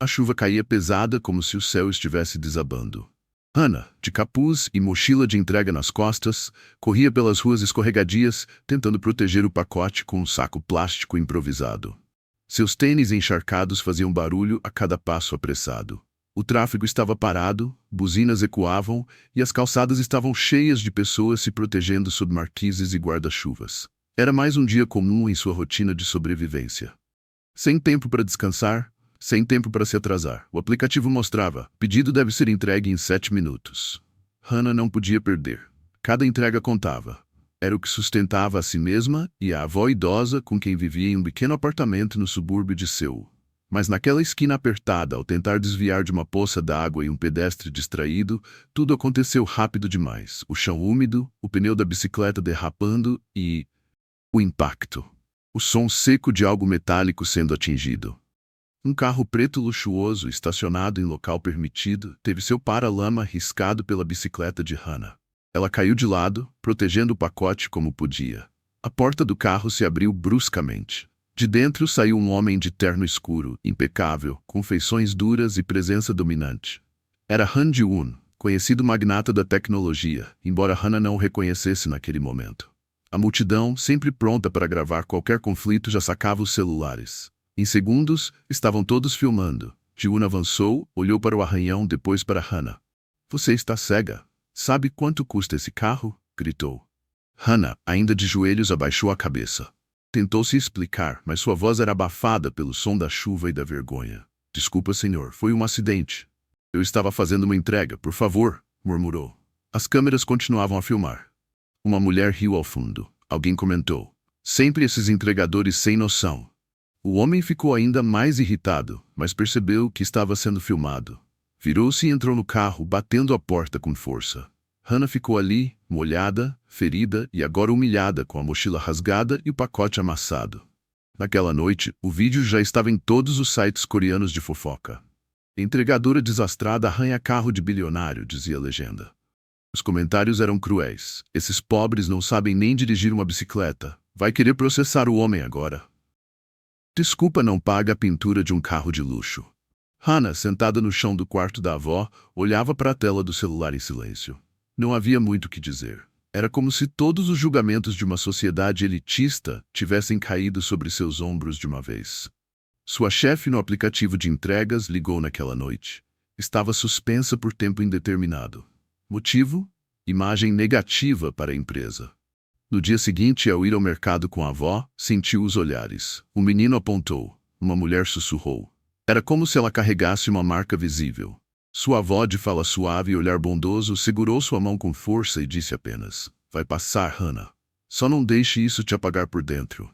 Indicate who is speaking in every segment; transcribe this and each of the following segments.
Speaker 1: A chuva caía pesada como se o céu estivesse desabando. Hannah, de capuz e mochila de entrega nas costas, corria pelas ruas escorregadias, tentando proteger o pacote com um saco plástico improvisado. Seus tênis encharcados faziam barulho a cada passo apressado. O tráfego estava parado, buzinas ecoavam e as calçadas estavam cheias de pessoas se protegendo sob marquises e guarda-chuvas. Era mais um dia comum em sua rotina de sobrevivência. Sem tempo para descansar, sem tempo para se atrasar. O aplicativo mostrava: pedido deve ser entregue em 7 minutos. Hannah não podia perder. Cada entrega contava. Era o que sustentava a si mesma e a avó idosa com quem vivia em um pequeno apartamento no subúrbio de Seul. Mas naquela esquina apertada, ao tentar desviar de uma poça d'água e um pedestre distraído, tudo aconteceu rápido demais. O chão úmido, o pneu da bicicleta derrapando e... o impacto. O som seco de algo metálico sendo atingido. Um carro preto luxuoso, estacionado em local permitido, teve seu para-lama riscado pela bicicleta de Hannah. Ela caiu de lado, protegendo o pacote como podia. A porta do carro se abriu bruscamente. De dentro saiu um homem de terno escuro, impecável, com feições duras e presença dominante. Era Han Ji-woon, conhecido magnata da tecnologia, embora Hannah não o reconhecesse naquele momento. A multidão, sempre pronta para gravar qualquer conflito, já sacava os celulares. Em segundos, estavam todos filmando. Ji-woon avançou, olhou para o arranhão, depois para Hannah. "Você está cega. Sabe quanto custa esse carro?" gritou. Hannah, ainda de joelhos, abaixou a cabeça. Tentou se explicar, mas sua voz era abafada pelo som da chuva e da vergonha. "Desculpa, senhor, foi um acidente. Eu estava fazendo uma entrega, por favor", murmurou. As câmeras continuavam a filmar. Uma mulher riu ao fundo. Alguém comentou: "Sempre esses entregadores sem noção." O homem ficou ainda mais irritado, mas percebeu que estava sendo filmado. Virou-se e entrou no carro, batendo a porta com força. Hannah ficou ali, molhada, ferida e agora humilhada, com a mochila rasgada e o pacote amassado. Naquela noite, o vídeo já estava em todos os sites coreanos de fofoca. "Entregadora desastrada arranha carro de bilionário", dizia a legenda. Os comentários eram cruéis. "Esses pobres não sabem nem dirigir uma bicicleta. Vai querer processar o homem agora. Desculpa não paga a pintura de um carro de luxo." Hannah, sentada no chão do quarto da avó, olhava para a tela do celular em silêncio. Não havia muito o que dizer. Era como se todos os julgamentos de uma sociedade elitista tivessem caído sobre seus ombros de uma vez. Sua chefe no aplicativo de entregas ligou naquela noite. Estava suspensa por tempo indeterminado. Motivo? Imagem negativa para a empresa. No dia seguinte, ao ir ao mercado com a avó, sentiu os olhares. Um menino apontou. Uma mulher sussurrou. Era como se ela carregasse uma marca visível. Sua avó, de fala suave e olhar bondoso, segurou sua mão com força e disse apenas: "Vai passar, Hannah. Só não deixe isso te apagar por dentro."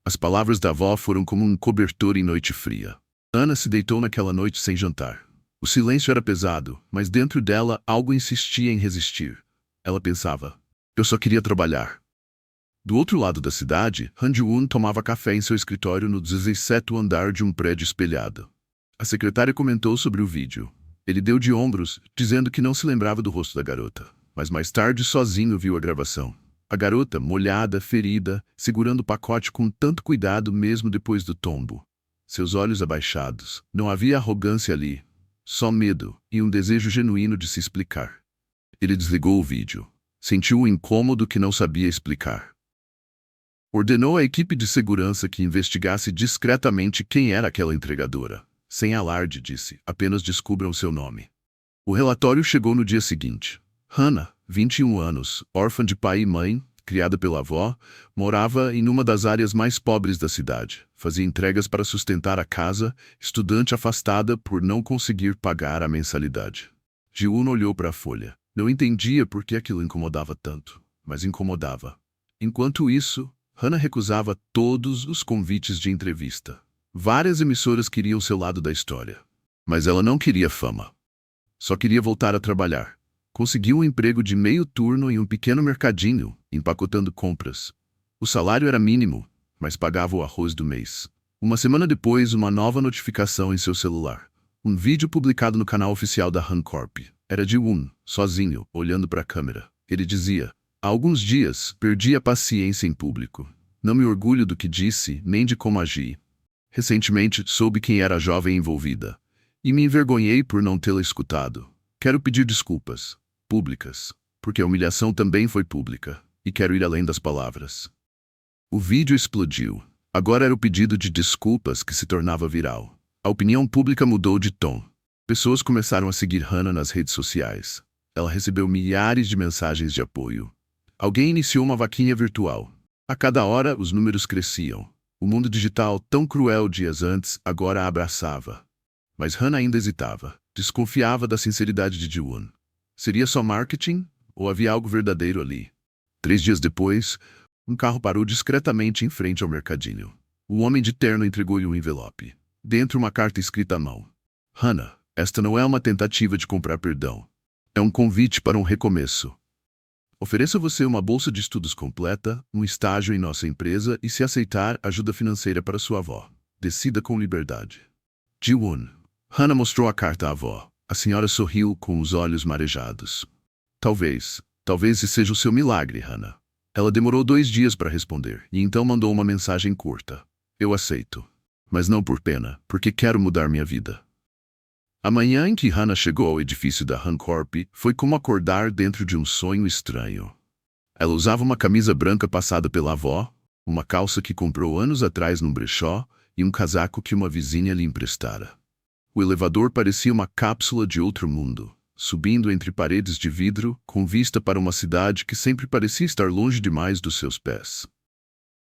Speaker 1: As palavras da avó foram como um cobertor em noite fria. Hannah se deitou naquela noite sem jantar. O silêncio era pesado, mas dentro dela algo insistia em resistir. Ela pensava: "Eu só queria trabalhar." Do outro lado da cidade, Han Ji-woon tomava café em seu escritório no 17º andar de um prédio espelhado. A secretária comentou sobre o vídeo. Ele deu de ombros, dizendo que não se lembrava do rosto da garota. Mas mais tarde, sozinho, viu a gravação. A garota, molhada, ferida, segurando o pacote com tanto cuidado mesmo depois do tombo. Seus olhos abaixados. Não havia arrogância ali. Só medo e um desejo genuíno de se explicar. Ele desligou o vídeo. Sentiu um incômodo que não sabia explicar. Ordenou à equipe de segurança que investigasse discretamente quem era aquela entregadora. Sem alarde, disse, apenas descubram seu nome. O relatório chegou no dia seguinte. Hannah, 21 anos, órfã de pai e mãe, criada pela avó, morava em uma das áreas mais pobres da cidade. Fazia entregas para sustentar a casa, estudante afastada por não conseguir pagar a mensalidade. Ji-woon olhou para a folha. Não entendia por que aquilo incomodava tanto, mas incomodava. Enquanto isso, Hannah recusava todos os convites de entrevista. Várias emissoras queriam seu lado da história. Mas ela não queria fama. Só queria voltar a trabalhar. Conseguiu um emprego de meio turno em um pequeno mercadinho, empacotando compras. O salário era mínimo, mas pagava o arroz do mês. Uma semana depois, uma nova notificação em seu celular. Um vídeo publicado no canal oficial da Han Corp. Era Ji-woon, sozinho, olhando para a câmera. Ele dizia: "Há alguns dias, perdi a paciência em público. Não me orgulho do que disse, nem de como agi. Recentemente, soube quem era a jovem envolvida. E me envergonhei por não tê-la escutado. Quero pedir desculpas, públicas, porque a humilhação também foi pública, e quero ir além das palavras. O vídeo explodiu. Agora era o pedido de desculpas que se tornava viral. A opinião pública mudou de tom. Pessoas começaram a seguir Hannah nas redes sociais. Ela recebeu milhares de mensagens de apoio. Alguém iniciou uma vaquinha virtual. A cada hora, os números cresciam. O mundo digital, tão cruel dias antes, agora a abraçava. Mas Hannah ainda hesitava. Desconfiava da sinceridade de Ji-won. Seria só marketing? Ou havia algo verdadeiro ali? 3 dias depois, um carro parou discretamente em frente ao mercadinho. O homem de terno entregou-lhe um envelope. Dentro, uma carta escrita à mão. Hannah, esta não é uma tentativa de comprar perdão. É um convite para um recomeço. Ofereço a você uma bolsa de estudos completa, um estágio em nossa empresa e, se aceitar, ajuda financeira para sua avó. Decida com liberdade. Ji-won. Hannah mostrou a carta à avó. A senhora sorriu com os olhos marejados. Talvez esse seja o seu milagre, Hannah. Ela demorou 2 dias para responder, e então mandou uma mensagem curta. Eu aceito. Mas não por pena, porque quero mudar minha vida. A manhã em que Hannah chegou ao edifício da Hancorp foi como acordar dentro de um sonho estranho. Ela usava uma camisa branca passada pela avó, uma calça que comprou anos atrás num brechó e um casaco que uma vizinha lhe emprestara. O elevador parecia uma cápsula de outro mundo, subindo entre paredes de vidro, com vista para uma cidade que sempre parecia estar longe demais dos seus pés.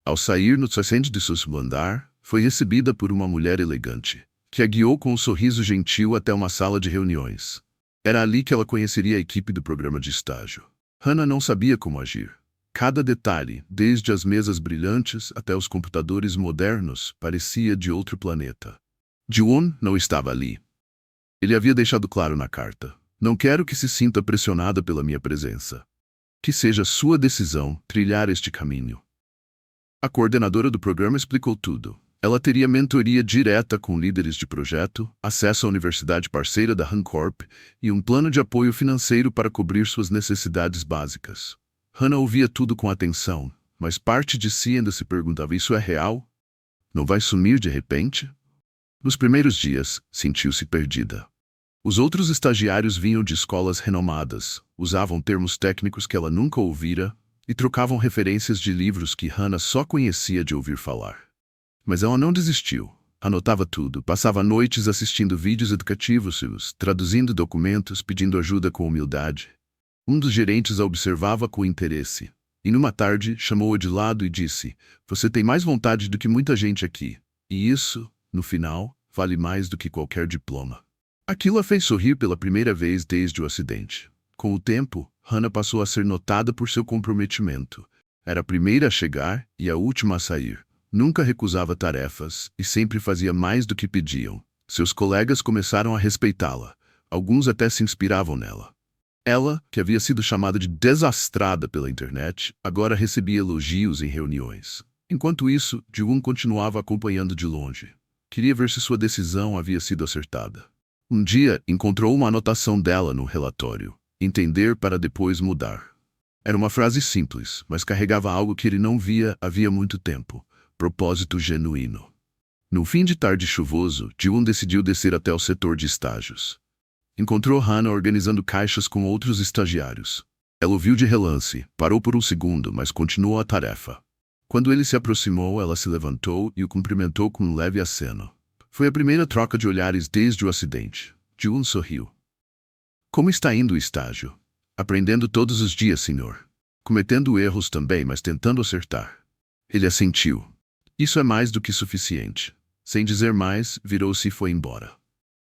Speaker 1: Ao sair no ascensor de seu andar, foi recebida por uma mulher elegante, que a guiou com um sorriso gentil até uma sala de reuniões. Era ali que ela conheceria a equipe do programa de estágio. Hannah não sabia como agir. Cada detalhe, desde as mesas brilhantes até os computadores modernos, parecia de outro planeta. Ji-won não estava ali. Ele havia deixado claro na carta. Não quero que se sinta pressionada pela minha presença. Que seja sua decisão trilhar este caminho. A coordenadora do programa explicou tudo. Ela teria mentoria direta com líderes de projeto, acesso à universidade parceira da Hancorp e um plano de apoio financeiro para cobrir suas necessidades básicas. Hannah ouvia tudo com atenção, mas parte de si ainda se perguntava: isso é real? Não vai sumir de repente? Nos primeiros dias, sentiu-se perdida. Os outros estagiários vinham de escolas renomadas, usavam termos técnicos que ela nunca ouvira e trocavam referências de livros que Hannah só conhecia de ouvir falar. Mas ela não desistiu. Anotava tudo, passava noites assistindo vídeos educativos, traduzindo documentos, pedindo ajuda com humildade. Um dos gerentes a observava com interesse. E numa tarde, chamou-a de lado e disse: você tem mais vontade do que muita gente aqui. E isso, no final, vale mais do que qualquer diploma. Aquilo a fez sorrir pela primeira vez desde o acidente. Com o tempo, Hannah passou a ser notada por seu comprometimento. Era a primeira a chegar e a última a sair. Nunca recusava tarefas e sempre fazia mais do que pediam. Seus colegas começaram a respeitá-la. Alguns até se inspiravam nela. Ela, que havia sido chamada de desastrada pela internet, agora recebia elogios em reuniões. Enquanto isso, Ji-won continuava acompanhando de longe. Queria ver se sua decisão havia sido acertada. Um dia, encontrou uma anotação dela no relatório. Entender para depois mudar. Era uma frase simples, mas carregava algo que ele não via havia muito tempo. Propósito genuíno. No fim de tarde chuvoso, Ji-won decidiu descer até o setor de estágios. Encontrou Hannah organizando caixas com outros estagiários. Ela o viu de relance, parou por um segundo, mas continuou a tarefa. Quando ele se aproximou, ela se levantou e o cumprimentou com um leve aceno. Foi a primeira troca de olhares desde o acidente. Ji-won sorriu. Como está indo o estágio? Aprendendo todos os dias, senhor. Cometendo erros também, mas tentando acertar. Ele assentiu. Isso é mais do que suficiente. Sem dizer mais, virou-se e foi embora.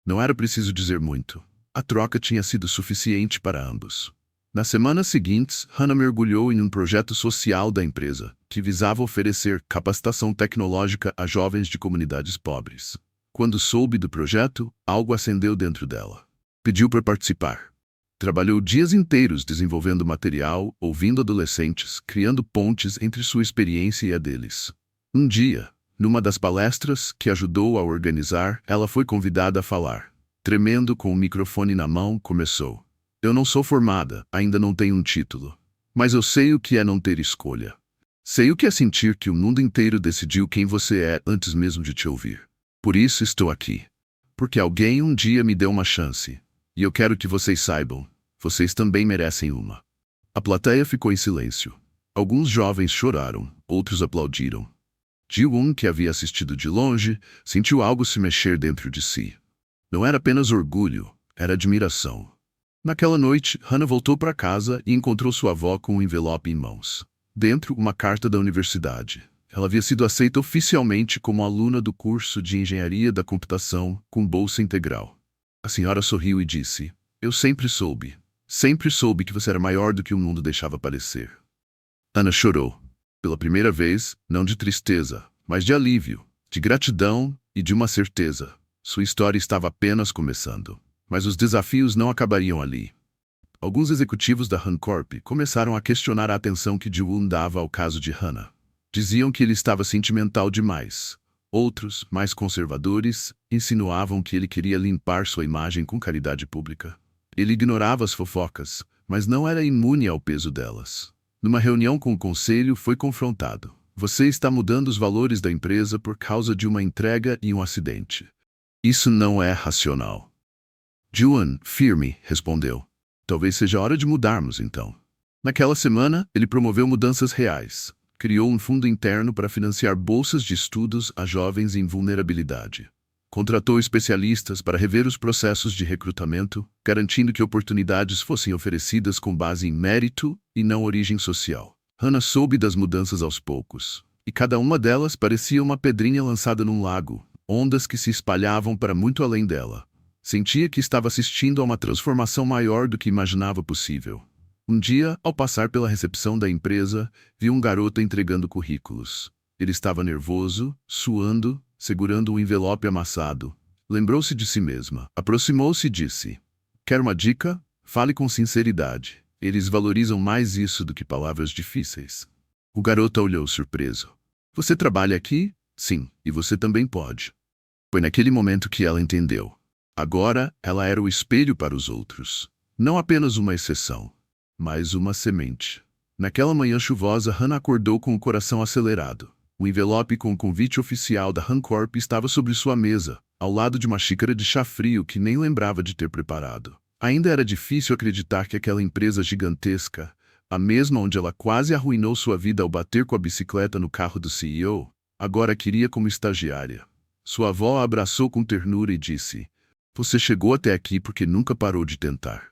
Speaker 1: Não era preciso dizer muito. A troca tinha sido suficiente para ambos. Nas semanas seguintes, Hannah mergulhou em um projeto social da empresa, que visava oferecer capacitação tecnológica a jovens de comunidades pobres. Quando soube do projeto, algo acendeu dentro dela. Pediu para participar. Trabalhou dias inteiros desenvolvendo material, ouvindo adolescentes, criando pontes entre sua experiência e a deles. Um dia, numa das palestras que ajudou a organizar, ela foi convidada a falar. Tremendo com o microfone na mão, começou. Eu não sou formada, ainda não tenho um título. Mas eu sei o que é não ter escolha. Sei o que é sentir que o mundo inteiro decidiu quem você é antes mesmo de te ouvir. Por isso estou aqui. Porque alguém um dia me deu uma chance. E eu quero que vocês saibam, vocês também merecem uma. A plateia ficou em silêncio. Alguns jovens choraram, outros aplaudiram. Ji-woon, que havia assistido de longe, sentiu algo se mexer dentro de si. Não era apenas orgulho, era admiração. Naquela noite, Hana voltou para casa e encontrou sua avó com um envelope em mãos. Dentro, uma carta da universidade. Ela havia sido aceita oficialmente como aluna do curso de Engenharia da Computação com bolsa integral. A senhora sorriu e disse: "Eu sempre soube que você era maior do que o mundo deixava parecer." Hana chorou. Pela primeira vez, não de tristeza, mas de alívio, de gratidão e de uma certeza. Sua história estava apenas começando. Mas os desafios não acabariam ali. Alguns executivos da Han Corp começaram a questionar a atenção que Ji-woon dava ao caso de Hana. Diziam que ele estava sentimental demais. Outros, mais conservadores, insinuavam que ele queria limpar sua imagem com caridade pública. Ele ignorava as fofocas, mas não era imune ao peso delas. Numa reunião com o conselho, foi confrontado. "Você está mudando os valores da empresa por causa de uma entrega e um acidente. Isso não é racional." Ji-woon, firme, respondeu: "Talvez seja hora de mudarmos, então." Naquela semana, ele promoveu mudanças reais. Criou um fundo interno para financiar bolsas de estudos a jovens em vulnerabilidade. Contratou especialistas para rever os processos de recrutamento, garantindo que oportunidades fossem oferecidas com base em mérito e não origem social. Hana soube das mudanças aos poucos, e cada uma delas parecia uma pedrinha lançada num lago, ondas que se espalhavam para muito além dela. Sentia que estava assistindo a uma transformação maior do que imaginava possível. Um dia, ao passar pela recepção da empresa, viu um garoto entregando currículos. Ele estava nervoso, suando, segurando um envelope amassado. Lembrou-se de si mesma. Aproximou-se e disse: "Quer uma dica? Fale com sinceridade. Eles valorizam mais isso do que palavras difíceis." O garoto olhou surpreso. "Você trabalha aqui?" "Sim, e você também pode." Foi naquele momento que ela entendeu. Agora, ela era o espelho para os outros. Não apenas uma exceção, mas uma semente. Naquela manhã chuvosa, Hana acordou com o coração acelerado. O envelope com o convite oficial da Han Corp estava sobre sua mesa, ao lado de uma xícara de chá frio que nem lembrava de ter preparado. Ainda era difícil acreditar que aquela empresa gigantesca, a mesma onde ela quase arruinou sua vida ao bater com a bicicleta no carro do CEO, agora queria como estagiária. Sua avó a abraçou com ternura e disse: "Você chegou até aqui porque nunca parou de tentar."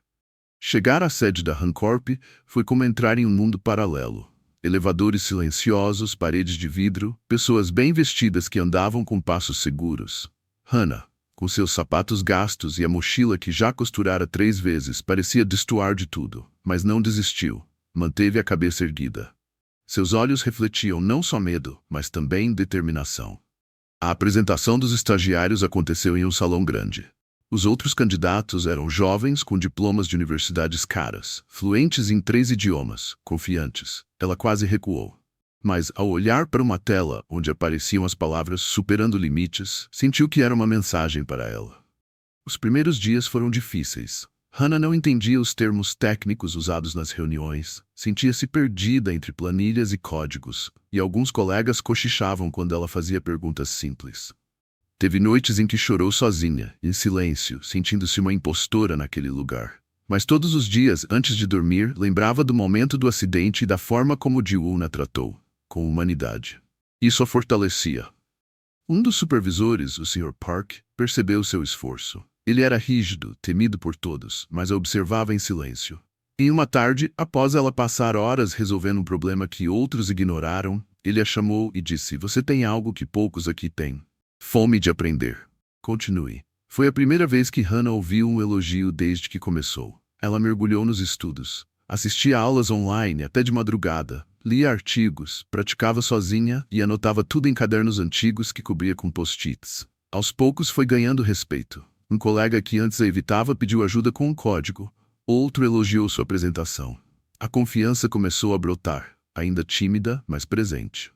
Speaker 1: Chegar à sede da Han Corp foi como entrar em um mundo paralelo. Elevadores silenciosos, paredes de vidro, pessoas bem vestidas que andavam com passos seguros. Hana, com seus sapatos gastos e a mochila que já costurara 3 vezes, parecia destoar de tudo, mas não desistiu. Manteve a cabeça erguida. Seus olhos refletiam não só medo, mas também determinação. A apresentação dos estagiários aconteceu em um salão grande. Os outros candidatos eram jovens com diplomas de universidades caras, fluentes em 3 idiomas, confiantes. Ela quase recuou. Mas, ao olhar para uma tela onde apareciam as palavras "superando limites", sentiu que era uma mensagem para ela. Os primeiros dias foram difíceis. Hana não entendia os termos técnicos usados nas reuniões, sentia-se perdida entre planilhas e códigos, e alguns colegas cochichavam quando ela fazia perguntas simples. Teve noites em que chorou sozinha, em silêncio, sentindo-se uma impostora naquele lugar. Mas todos os dias, antes de dormir, lembrava do momento do acidente e da forma como Ji-woon a tratou, com humanidade. Isso a fortalecia. Um dos supervisores, o Sr. Park, percebeu seu esforço. Ele era rígido, temido por todos, mas a observava em silêncio. Em uma tarde, após ela passar horas resolvendo um problema que outros ignoraram, ele a chamou e disse: "Você tem algo que poucos aqui têm. Fome de aprender. Continue." Foi a primeira vez que Hana ouviu um elogio desde que começou. Ela mergulhou nos estudos. Assistia a aulas online até de madrugada. Lia artigos, praticava sozinha e anotava tudo em cadernos antigos que cobria com post-its. Aos poucos foi ganhando respeito. Um colega que antes a evitava pediu ajuda com um código. Outro elogiou sua apresentação. A confiança começou a brotar, ainda tímida, mas presente.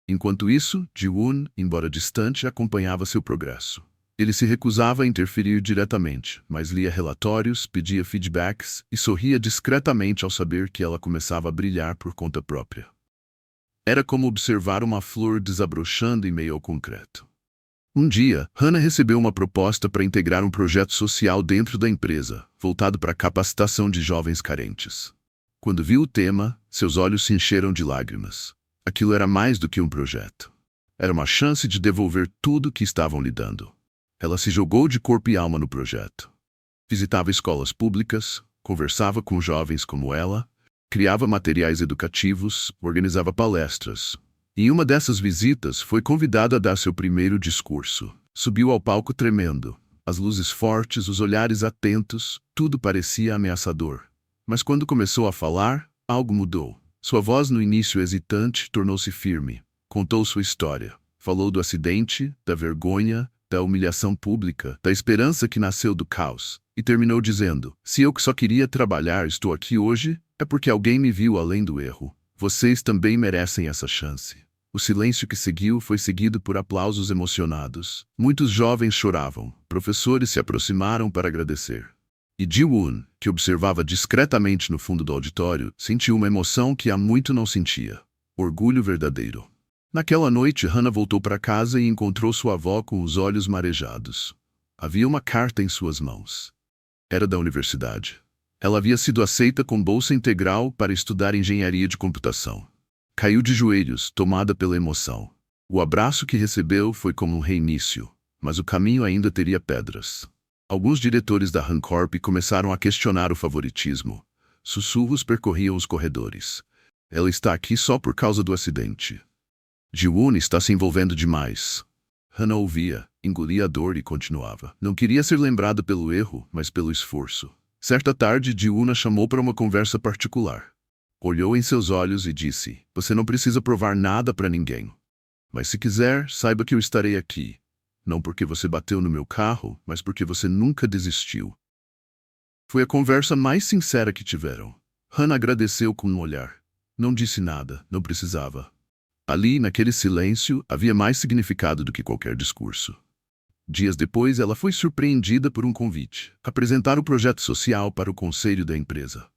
Speaker 1: Enquanto isso, Ji-woon, embora distante, acompanhava seu progresso. Ele se recusava a interferir diretamente, mas lia relatórios, pedia feedbacks e sorria discretamente ao saber que ela começava a brilhar por conta própria. Era como observar uma flor desabrochando em meio ao concreto. Um dia, Hannah recebeu uma proposta para integrar um projeto social dentro da empresa, voltado para a capacitação de jovens carentes. Quando viu o tema, seus olhos se encheram de lágrimas. Aquilo era mais do que um projeto. Era uma chance de devolver tudo que estavam lhe dando. Ela se jogou de corpo e alma no projeto. Visitava escolas públicas, conversava com jovens como ela, criava materiais educativos, organizava palestras. Em uma dessas visitas, foi convidada a dar seu primeiro discurso. Subiu ao palco tremendo. As luzes fortes, os olhares atentos, tudo parecia ameaçador. Mas quando começou a falar, algo mudou. Sua voz, no início hesitante, tornou-se firme. Contou sua história. Falou do acidente, da vergonha, da humilhação pública, da esperança que nasceu do caos. E terminou dizendo: se eu que só queria trabalhar estou aqui hoje, é porque alguém me viu além do erro. Vocês também merecem essa chance. O silêncio que seguiu foi seguido por aplausos emocionados. Muitos jovens choravam. Professores se aproximaram para agradecer. E Ji-woon, que observava discretamente no fundo do auditório, sentiu uma emoção que há muito não sentia. Orgulho verdadeiro. Naquela noite, Hannah voltou para casa e encontrou sua avó com os olhos marejados. Havia uma carta em suas mãos. Era da universidade. Ela havia sido aceita com bolsa integral para estudar engenharia de computação. Caiu de joelhos, tomada pela emoção. O abraço que recebeu foi como um reinício, mas o caminho ainda teria pedras. Alguns diretores da Hancorp começaram a questionar o favoritismo. Sussurros percorriam os corredores. Ela está aqui só por causa do acidente. Ji-woon está se envolvendo demais. Hannah ouvia, engolia a dor e continuava. Não queria ser lembrada pelo erro, mas pelo esforço. Certa tarde, Ji-woon a chamou para uma conversa particular. Olhou em seus olhos e disse: você não precisa provar nada para ninguém. Mas se quiser, saiba que eu estarei aqui. Não porque você bateu no meu carro, mas porque você nunca desistiu. Foi a conversa mais sincera que tiveram. Hannah agradeceu com um olhar. Não disse nada, não precisava. Ali, naquele silêncio, havia mais significado do que qualquer discurso. Dias depois, ela foi surpreendida por um convite: apresentar o projeto social para o conselho da empresa.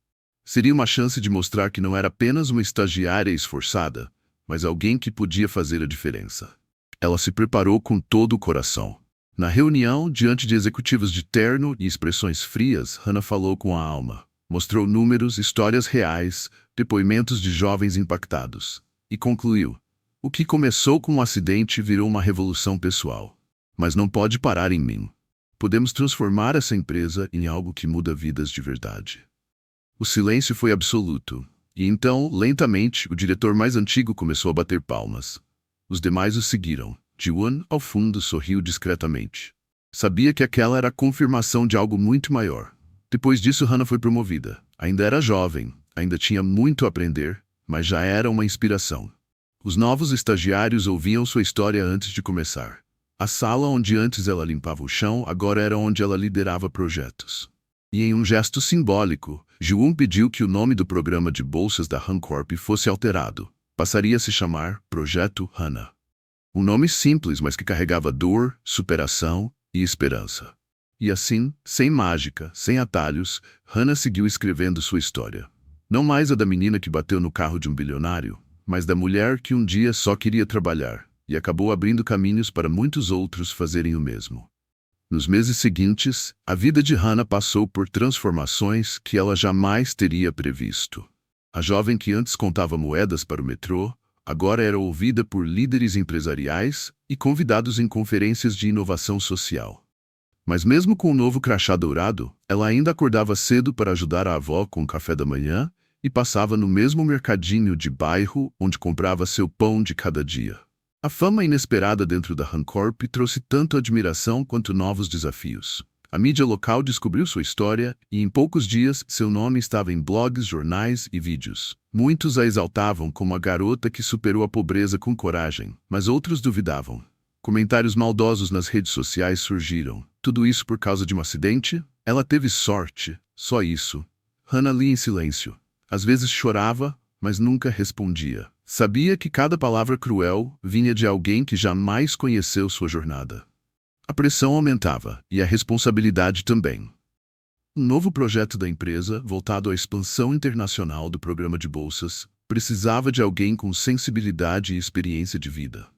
Speaker 1: Seria uma chance de mostrar que não era apenas uma estagiária esforçada, mas alguém que podia fazer a diferença. Ela se preparou com todo o coração. Na reunião, diante de executivos de terno e expressões frias, Hannah falou com a alma. Mostrou números, histórias reais, depoimentos de jovens impactados. E concluiu: o que começou com um acidente virou uma revolução pessoal. Mas não pode parar em mim. Podemos transformar essa empresa em algo que muda vidas de verdade. O silêncio foi absoluto. E então, lentamente, o diretor mais antigo começou a bater palmas. Os demais o seguiram. Ji-woon, ao fundo, sorriu discretamente. Sabia que aquela era a confirmação de algo muito maior. Depois disso, Hannah foi promovida. Ainda era jovem, ainda tinha muito a aprender, mas já era uma inspiração. Os novos estagiários ouviam sua história antes de começar. A sala onde antes ela limpava o chão, agora era onde ela liderava projetos. E em um gesto simbólico, Ji-woon pediu que o nome do programa de bolsas da Hancorp fosse alterado. Passaria a se chamar Projeto Hannah. Um nome simples, mas que carregava dor, superação e esperança. E assim, sem mágica, sem atalhos, Hannah seguiu escrevendo sua história. Não mais a da menina que bateu no carro de um bilionário, mas da mulher que um dia só queria trabalhar e acabou abrindo caminhos para muitos outros fazerem o mesmo. Nos meses seguintes, a vida de Hannah passou por transformações que ela jamais teria previsto. A jovem que antes contava moedas para o metrô, agora era ouvida por líderes empresariais e convidados em conferências de inovação social. Mas mesmo com o novo crachá dourado, ela ainda acordava cedo para ajudar a avó com o café da manhã e passava no mesmo mercadinho de bairro onde comprava seu pão de cada dia. A fama inesperada dentro da Hancorp trouxe tanto admiração quanto novos desafios. A mídia local descobriu sua história e em poucos dias seu nome estava em blogs, jornais e vídeos. Muitos a exaltavam como a garota que superou a pobreza com coragem, mas outros duvidavam. Comentários maldosos nas redes sociais surgiram. Tudo isso por causa de um acidente? Ela teve sorte, só isso. Hannah lia em silêncio. Às vezes chorava, mas nunca respondia. Sabia que cada palavra cruel vinha de alguém que jamais conheceu sua jornada. A pressão aumentava, e a responsabilidade também. Um novo projeto da empresa, voltado à expansão internacional do programa de bolsas, precisava de alguém com sensibilidade e experiência de vida.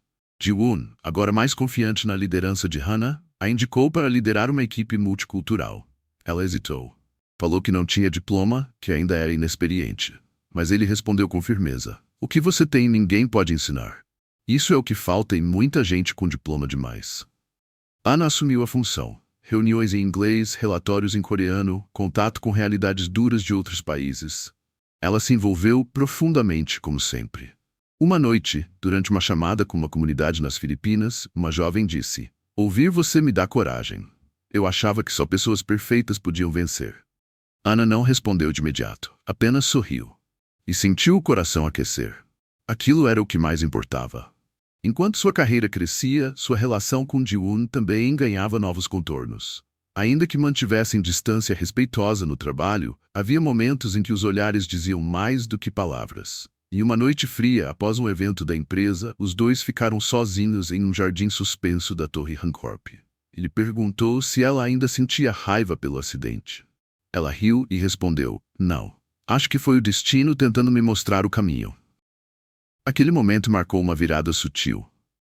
Speaker 1: Ji-woon, agora mais confiante na liderança de Hana, a indicou para liderar uma equipe multicultural. Ela hesitou. Falou que não tinha diploma, que ainda era inexperiente. Mas ele respondeu com firmeza. O que você tem ninguém pode ensinar. Isso é o que falta em muita gente com diploma demais. Hana assumiu a função. Reuniões em inglês, relatórios em coreano, contato com realidades duras de outros países. Ela se envolveu profundamente, como sempre. Uma noite, durante uma chamada com uma comunidade nas Filipinas, uma jovem disse: "Ouvir você me dá coragem. Eu achava que só pessoas perfeitas podiam vencer." Hana não respondeu de imediato, apenas sorriu. E sentiu o coração aquecer. Aquilo era o que mais importava. Enquanto sua carreira crescia, sua relação com Ji-woon também ganhava novos contornos. Ainda que mantivessem distância respeitosa no trabalho, havia momentos em que os olhares diziam mais do que palavras. Em uma noite fria, após um evento da empresa, os dois ficaram sozinhos em um jardim suspenso da Torre Hancorp. Ele perguntou se ela ainda sentia raiva pelo acidente. Ela riu e respondeu: "Não. Acho que foi o destino tentando me mostrar o caminho." Aquele momento marcou uma virada sutil.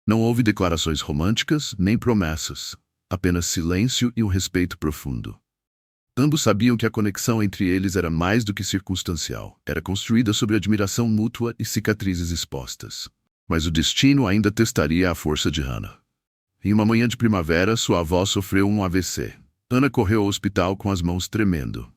Speaker 1: Não houve declarações românticas, nem promessas. Apenas silêncio e um respeito profundo. Ambos sabiam que a conexão entre eles era mais do que circunstancial. Era construída sobre admiração mútua e cicatrizes expostas. Mas o destino ainda testaria a força de Hana. Em uma manhã de primavera, sua avó sofreu um AVC. Hana correu ao hospital com as mãos tremendo.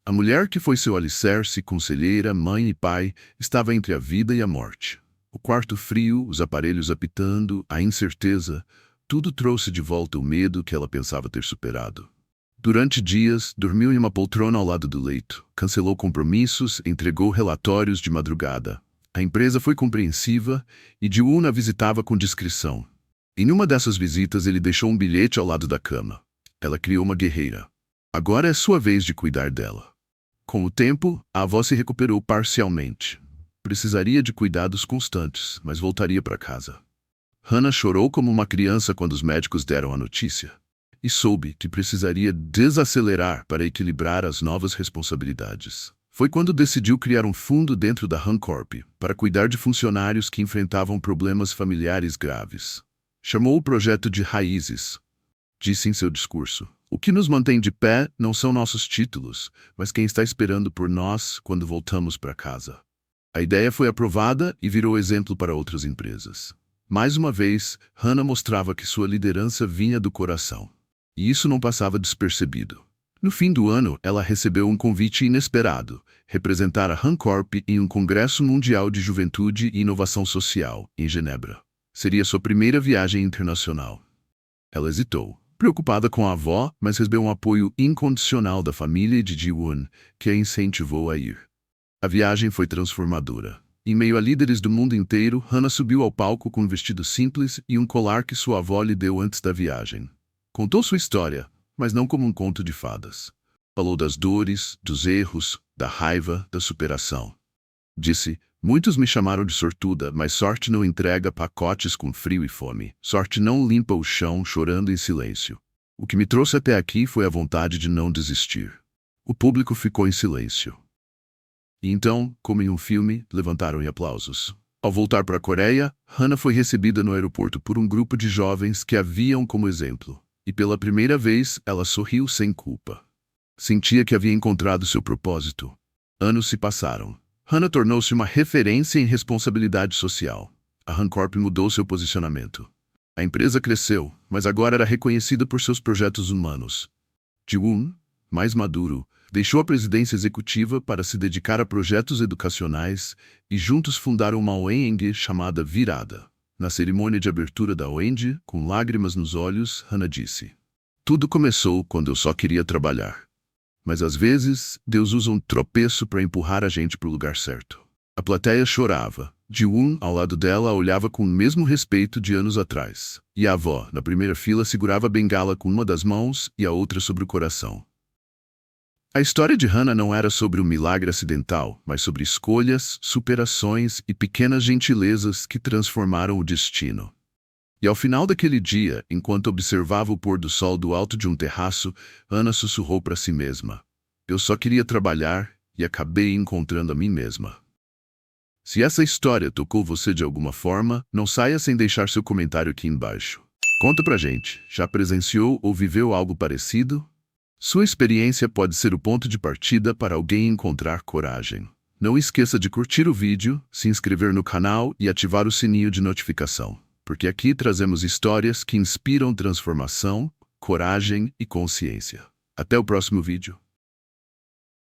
Speaker 1: A mulher que foi seu alicerce, conselheira, mãe e pai, estava entre a vida e a morte. O quarto frio, os aparelhos apitando, a incerteza, tudo trouxe de volta o medo que ela pensava ter superado. Durante dias, dormiu em uma poltrona ao lado do leito, cancelou compromissos, entregou relatórios de madrugada. A empresa foi compreensiva e Ji-woon a visitava com discrição. Em uma dessas visitas, ele deixou um bilhete ao lado da cama. Ela criou uma guerreira. Agora é sua vez de cuidar dela. Com o tempo, a avó se recuperou parcialmente. Precisaria de cuidados constantes, mas voltaria para casa. Hana chorou como uma criança quando os médicos deram a notícia. E soube que precisaria desacelerar para equilibrar as novas responsabilidades. Foi quando decidiu criar um fundo dentro da Hancorp para cuidar de funcionários que enfrentavam problemas familiares graves. Chamou o projeto de Raízes. Disse em seu discurso: "O que nos mantém de pé não são nossos títulos, mas quem está esperando por nós quando voltamos para casa." A ideia foi aprovada e virou exemplo para outras empresas. Mais uma vez, Hana mostrava que sua liderança vinha do coração. E isso não passava despercebido. No fim do ano, ela recebeu um convite inesperado: representar a Hancorp em um Congresso Mundial de Juventude e Inovação Social, em Genebra. Seria sua primeira viagem internacional. Ela hesitou, preocupada com a avó, mas recebeu um apoio incondicional da família de Ji-woon, que a incentivou a ir. A viagem foi transformadora. Em meio a líderes do mundo inteiro, Hana subiu ao palco com um vestido simples e um colar que sua avó lhe deu antes da viagem. Contou sua história, mas não como um conto de fadas. Falou das dores, dos erros, da raiva, da superação. Disse: "Muitos me chamaram de sortuda, mas sorte não entrega pacotes com frio e fome. Sorte não limpa o chão chorando em silêncio. O que me trouxe até aqui foi a vontade de não desistir." O público ficou em silêncio. E então, como em um filme, levantaram em aplausos. Ao voltar para a Coreia, Hana foi recebida no aeroporto por um grupo de jovens que a viam como exemplo. E pela primeira vez, ela sorriu sem culpa. Sentia que havia encontrado seu propósito. Anos se passaram. Hana tornou-se uma referência em responsabilidade social. A Hancorp mudou seu posicionamento. A empresa cresceu, mas agora era reconhecida por seus projetos humanos. Ji-woon, mais maduro, deixou a presidência executiva para se dedicar a projetos educacionais e juntos fundaram uma ONG chamada Virada. Na cerimônia de abertura da ONG, com lágrimas nos olhos, Hana disse: "Tudo começou quando eu só queria trabalhar. Mas às vezes, Deus usa um tropeço para empurrar a gente para o lugar certo." A plateia chorava. Ji-woon, ao lado dela, a olhava com o mesmo respeito de anos atrás. E a avó, na primeira fila, segurava a bengala com uma das mãos e a outra sobre o coração. A história de Hana não era sobre um milagre acidental, mas sobre escolhas, superações e pequenas gentilezas que transformaram o destino. E ao final daquele dia, enquanto observava o pôr do sol do alto de um terraço, Hana sussurrou para si mesma: "Eu só queria trabalhar e acabei encontrando a mim mesma." Se essa história tocou você de alguma forma, não saia sem deixar seu comentário aqui embaixo. Conta pra gente, já presenciou ou viveu algo parecido? Sua experiência pode ser o ponto de partida para alguém encontrar coragem. Não esqueça de curtir o vídeo, se inscrever no canal e ativar o sininho de notificação, porque aqui trazemos histórias que inspiram transformação, coragem e consciência. Até o próximo vídeo.